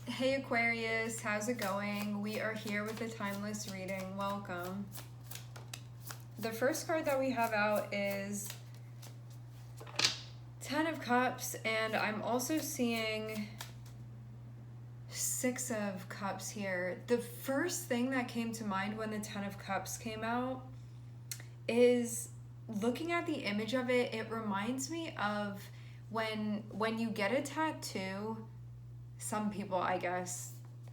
Hey Aquarius, how's it going? We are here with the timeless reading. Welcome. The first card that we have out is Ten of Cups, and I'm also seeing Six of Cups here. The first thing that came to mind when the Ten of Cups came out is looking at the image of it. It reminds me of when you get a tattoo. Some people, I guess,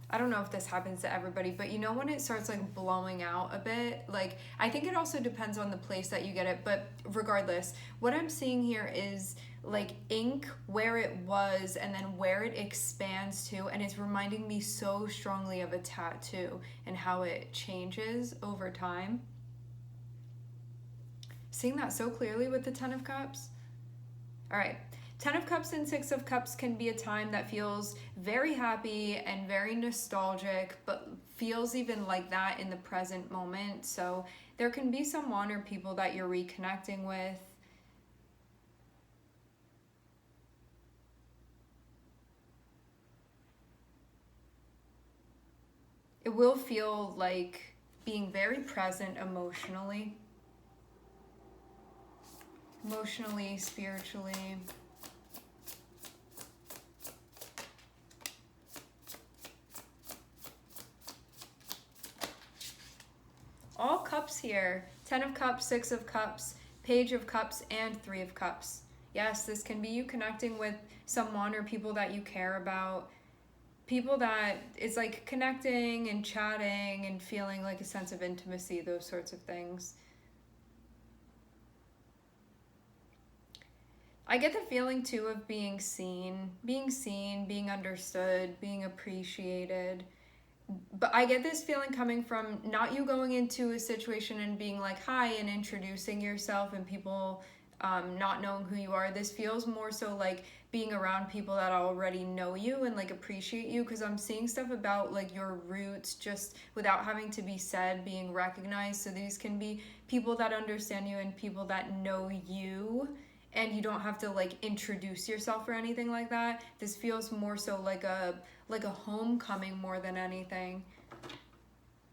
I don't know if this happens to everybody, but you know when it starts like blowing out a bit? Like, I think it also depends on the place that you get it, but regardless, what I'm seeing here is like ink where it was and then where it expands to, and it's reminding me so strongly of a tattoo and how it changes over time. Seeing that so clearly with the Ten of Cups. All right. Ten of Cups and Six of Cups can be a time that feels very happy and very nostalgic, but feels even like that in the present moment. So there can be someone or people that you're reconnecting with. It will feel like being very present emotionally, spiritually. All cups here. Ten of Cups, Six of Cups, Page of Cups, and Three of Cups. Yes, this can be you connecting with someone or people that you care about. People that it's like connecting and chatting and feeling like a sense of intimacy, those sorts of things. I get the feeling too of being seen, being understood, being appreciated. But I get this feeling coming from not you going into a situation and being like, hi, and introducing yourself and people not knowing who you are. This feels more so like being around people that already know you and like appreciate you, because I'm seeing stuff about like your roots just without having to be said, being recognized. So these can be people that understand you and people that know you, and you don't have to like introduce yourself or anything like that. This feels more so like a homecoming more than anything.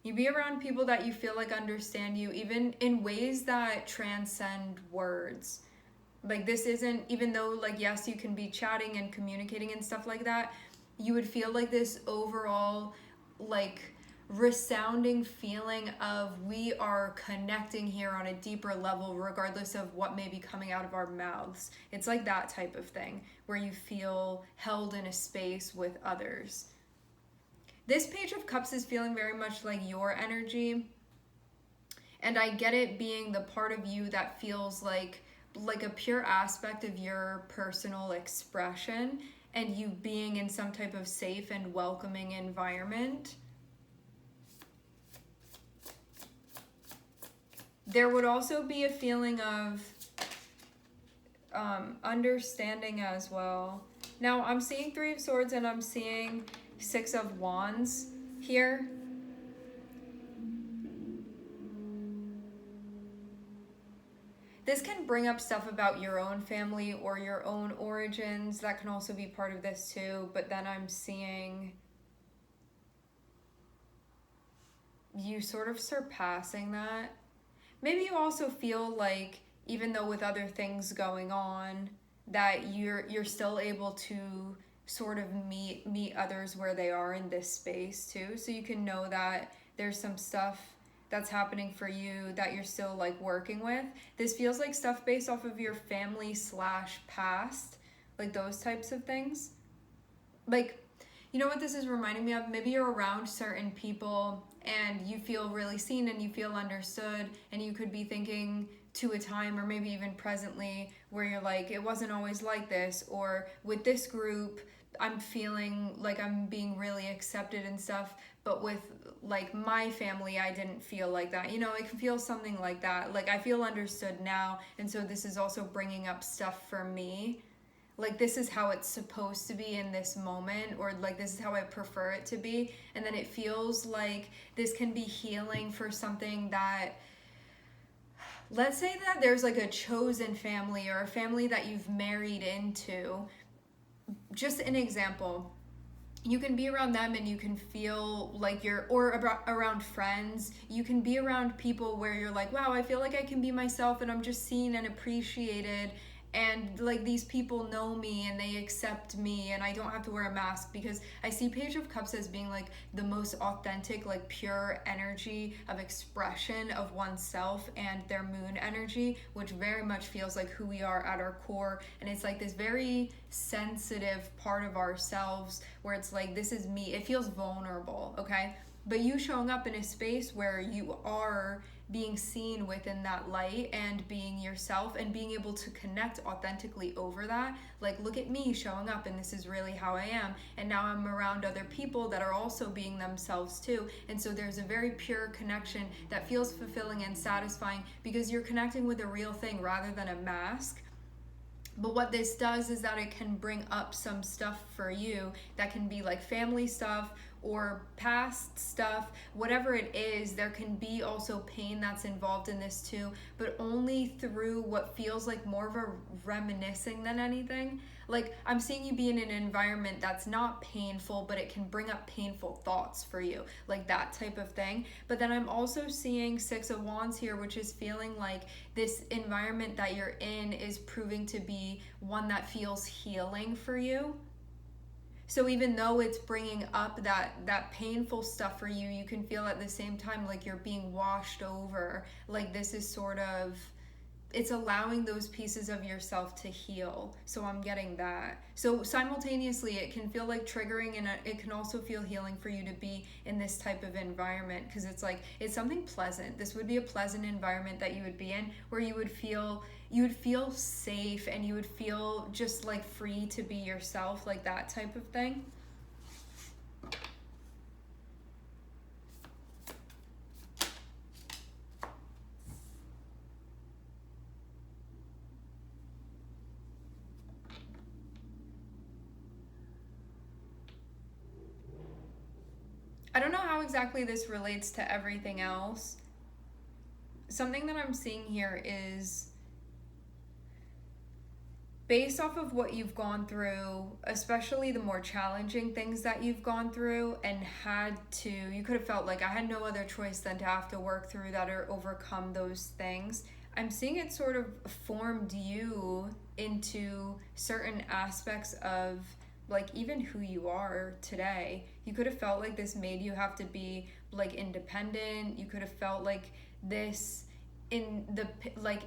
You be around people that you feel like understand you, even in ways that transcend words. Like, this isn't, even though like yes you can be chatting and communicating and stuff like that, you would feel like this overall like resounding feeling of we are connecting here on a deeper level regardless of what may be coming out of our mouths. It's like that type of thing where you feel held in a space with others. This Page of Cups is feeling very much like your energy, and I get it being the part of you that feels like a pure aspect of your personal expression, and you being in some type of safe and welcoming environment. There would also be a feeling of understanding as well. Now I'm seeing Three of Swords and I'm seeing Six of Wands here. This can bring up stuff about your own family or your own origins. That can also be part of this too. But then I'm seeing you sort of surpassing that. Maybe you also feel like, even though with other things going on, that you're still able to sort of meet others where they are in this space too. So you can know that there's some stuff that's happening for you that you're still like working with. This feels like stuff based off of your family / past, like those types of things. Like, you know what this is reminding me of? Maybe you're around certain people and you feel really seen and you feel understood, and you could be thinking to a time or maybe even presently where you're like, it wasn't always like this, or with this group I'm feeling like I'm being really accepted and stuff, but with like my family I didn't feel like that. You know, it can feel something like that. Like, I feel understood now, and so this is also bringing up stuff for me. Like, this is how it's supposed to be in this moment, or like this is how I prefer it to be. And then it feels like this can be healing for something that, let's say that there's like a chosen family or a family that you've married into. Just an example. you can be around them and you can feel like or around friends, you can be around people where you're like, wow, I feel like I can be myself and I'm just seen and appreciated, and like these people know me and they accept me and I don't have to wear a mask, because I see Page of Cups as being like the most authentic, like pure energy of expression of oneself, and their moon energy, which very much feels like who we are at our core. And it's like this very sensitive part of ourselves where it's like, this is me. It feels vulnerable, okay? But you showing up in a space where you are being seen within that light and being yourself and being able to connect authentically over that. Like, look at me showing up and this is really how I am. And now I'm around other people that are also being themselves too. And so there's a very pure connection that feels fulfilling and satisfying because you're connecting with a real thing rather than a mask. But what this does is that it can bring up some stuff for you that can be like family stuff or past stuff, whatever it is. There can be also pain that's involved in this too, but only through what feels like more of a reminiscing than anything. Like, I'm seeing you be in an environment that's not painful, but it can bring up painful thoughts for you, like that type of thing. But then I'm also seeing Six of Wands here, which is feeling like this environment that you're in is proving to be one that feels healing for you. So even though it's bringing up that painful stuff for you, you can feel at the same time like you're being washed over. Like, this is sort of, it's allowing those pieces of yourself to heal. So I'm getting that. So simultaneously, it can feel like triggering, and it can also feel healing for you to be in this type of environment, because it's like, it's something pleasant. This would be a pleasant environment that you would be in, where you would feel safe and you would feel just like free to be yourself, like that type of thing. I don't know how exactly this relates to everything else. Something that I'm seeing here is based off of what you've gone through, especially the more challenging things that you've gone through and you could have felt like I had no other choice than to have to work through that or overcome those things. I'm seeing it sort of formed you into certain aspects of like even who you are today. You could have felt like this made you have to be like independent. You could have felt like this in the like,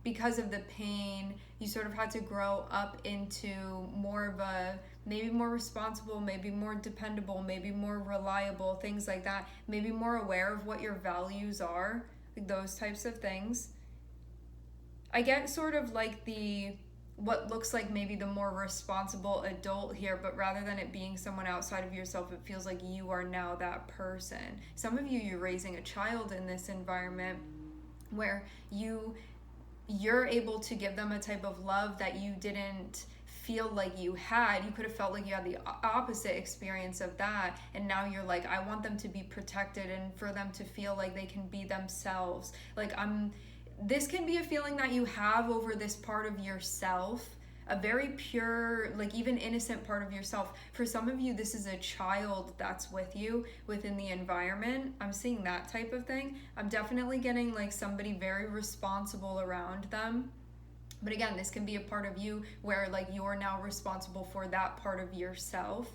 because of the pain, you sort of had to grow up into more of a, maybe more responsible, maybe more dependable, maybe more reliable, things like that. Maybe more aware of what your values are, like those types of things. I get sort of like what looks like maybe the more responsible adult here, but rather than it being someone outside of yourself, it feels like you are now that person. Some of you're raising a child in this environment where you're able to give them a type of love that you didn't feel like you had. You could have felt like you had the opposite experience of that, and now you're like, I want them to be protected and for them to feel like they can be themselves. Like, this can be a feeling that you have over this part of yourself, a very pure, like even innocent part of yourself. For some of you, this is a child that's with you within the environment. I'm seeing that type of thing. I'm definitely getting like somebody very responsible around them. But again, this can be a part of you where like you're now responsible for that part of yourself.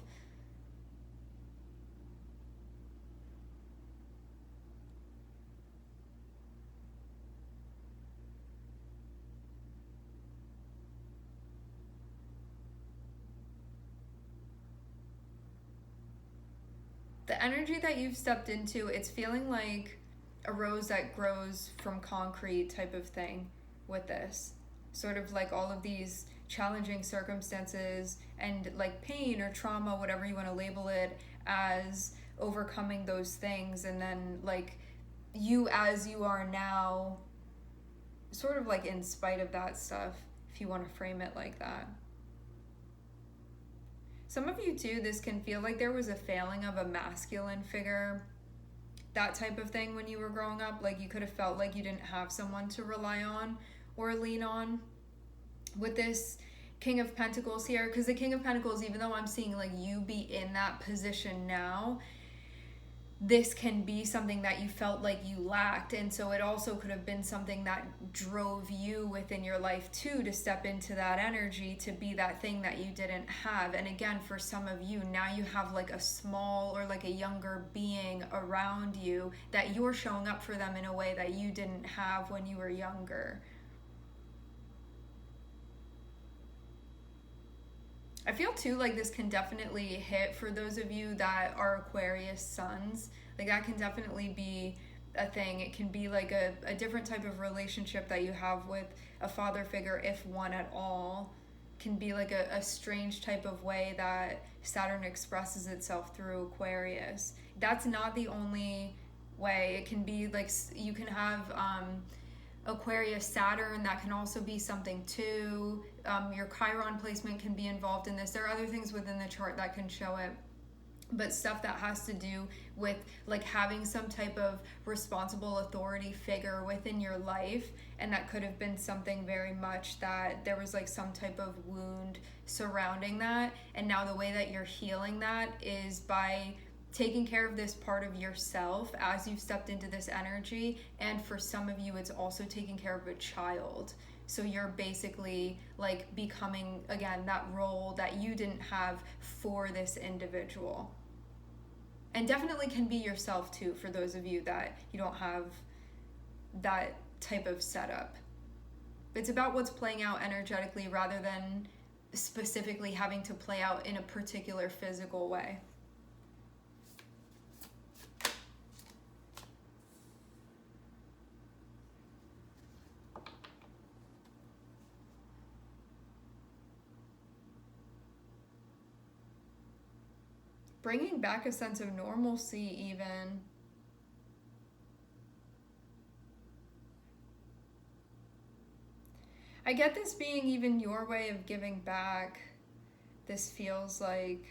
The energy that you've stepped into, it's feeling like a rose that grows from concrete type of thing with this. Sort of like all of these challenging circumstances and like pain or trauma, whatever you want to label it as, overcoming those things, and then like you as you are now, sort of like in spite of that stuff, if you want to frame it like that. Some of you too, this can feel like there was a failing of a masculine figure, that type of thing when you were growing up. Like you could have felt like you didn't have someone to rely on or lean on. With this, King of Pentacles here, because the King of Pentacles, even though I'm seeing like you be in that position now, this can be something that you felt like you lacked, and so it also could have been something that drove you within your life too, to step into that energy, to be that thing that you didn't have. And again, for some of you now, you have like a small or like a younger being around you that you're showing up for them in a way that you didn't have when you were younger. I feel too like this can definitely hit for those of you that are Aquarius suns. Like that can definitely be a thing. It can be like a different type of relationship that you have with a father figure, if one at all. Can be like a strange type of way that Saturn expresses itself through Aquarius. That's not the only way. It can be like you can have Aquarius Saturn, that can also be something too. Your Chiron placement can be involved in this. There are other things within the chart that can show it, but stuff that has to do with like having some type of responsible authority figure within your life. And that could have been something very much that there was like some type of wound surrounding that, and now the way that you're healing that is by taking care of this part of yourself as you've stepped into this energy. And for some of you, it's also taking care of a child. So you're basically like becoming, again, that role that you didn't have for this individual. And definitely can be yourself too, for those of you that you don't have that type of setup. It's about what's playing out energetically rather than specifically having to play out in a particular physical way. Bringing back a sense of normalcy even. I get this being even your way of giving back. This feels like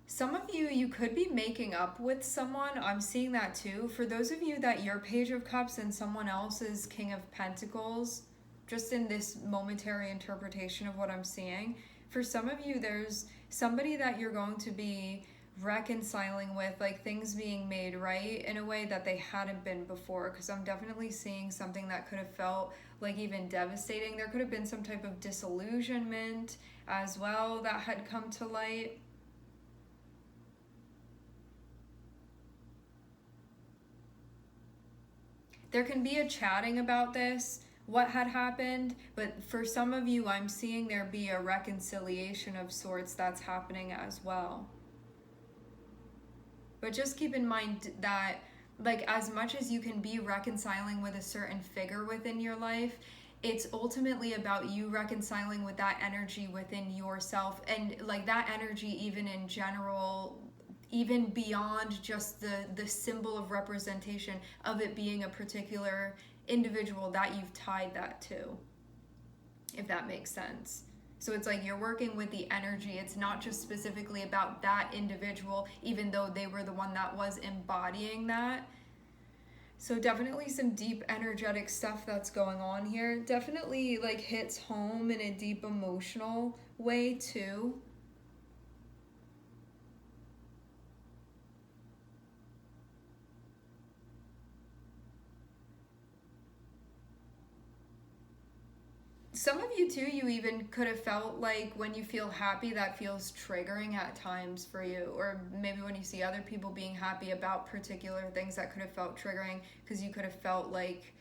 some of you could be making up with someone. I'm seeing that too. For those of you that your Page of Cups and someone else's King of Pentacles, just in this momentary interpretation of what I'm seeing, for some of you, there's somebody that you're going to be reconciling with, like things being made right in a way that they hadn't been before. Because I'm definitely seeing something that could have felt like even devastating. There could have been some type of disillusionment as well that had come to light. There can be a chatting about this, what had happened, but for some of you, I'm seeing there be a reconciliation of sorts that's happening as well. But just keep in mind that, like, as much as you can be reconciling with a certain figure within your life, it's ultimately about you reconciling with that energy within yourself, and like that energy even in general, even beyond just the symbol of representation of it being a particular individual that you've tied that to, if that makes sense. So it's like you're working with the energy. It's not just specifically about that individual, even though they were the one that was embodying that. So definitely some deep energetic stuff that's going on here. Definitely like hits home in a deep emotional way too. Some of you too, you even could have felt like when you feel happy, that feels triggering at times for you. Or maybe when you see other people being happy about particular things, that could have felt triggering because you could have felt like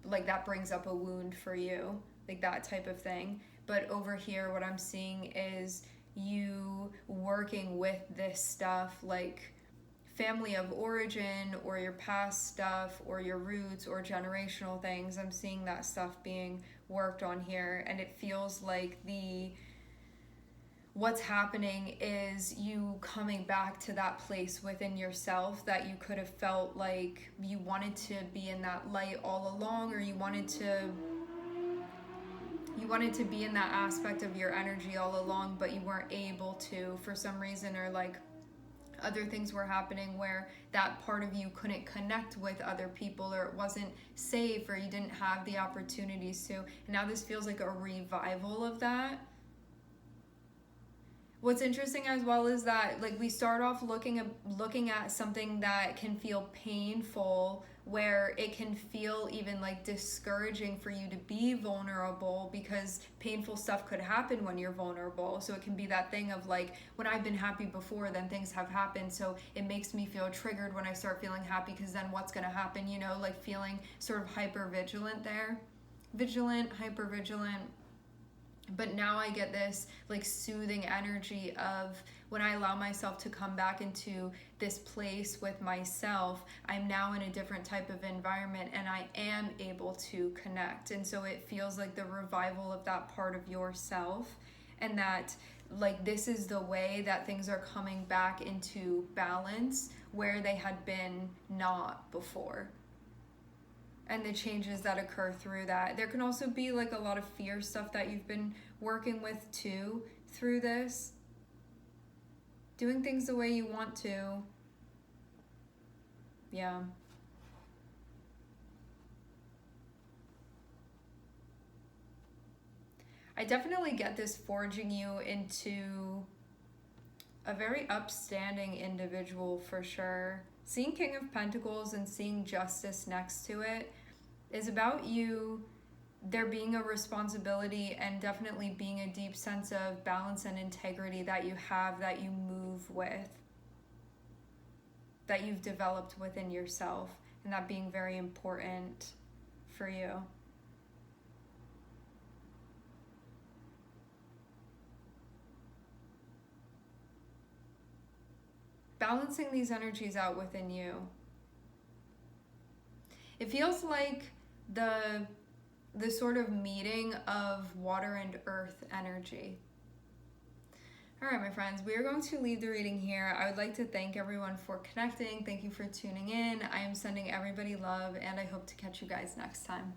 that brings up a wound for you, like that type of thing. But over here, what I'm seeing is you working with this stuff, like family of origin or your past stuff or your roots or generational things. I'm seeing that stuff being worked on here, and it feels like what's happening is you coming back to that place within yourself that you could have felt like you wanted to be in that light all along, or you wanted to be in that aspect of your energy all along, but you weren't able to for some reason, or like Other things were happening where that part of you couldn't connect with other people, or it wasn't safe, or you didn't have the opportunities to. And now this feels like a revival of that. What's interesting as well is that, like, we start off looking at something that can feel painful, where it can feel even like discouraging for you to be vulnerable, because painful stuff could happen when you're vulnerable. So it can be that thing of like, when I've been happy before, then things have happened, so it makes me feel triggered when I start feeling happy, because then what's going to happen, you know, like feeling sort of hyper vigilant there. Vigilant, hyper vigilant. But now I get this like soothing energy of, when I allow myself to come back into this place with myself, I'm now in a different type of environment and I am able to connect. And so it feels like the revival of that part of yourself, and that like this is the way that things are coming back into balance where they had been not before. And the changes that occur through that. There can also be like a lot of fear stuff that you've been working with too through this. Doing things the way you want to. Yeah. I definitely get this forging you into a very upstanding individual for sure. Seeing King of Pentacles and seeing Justice next to it is about you, there being a responsibility and definitely being a deep sense of balance and integrity that you have, that you move with, that you've developed within yourself, and that being very important for you. Balancing these energies out within you. It feels like the sort of meeting of water and earth energy. All right, my friends, we are going to leave the reading here. I would like to thank everyone for connecting. Thank you for tuning in. I am sending everybody love, and I hope to catch you guys next time.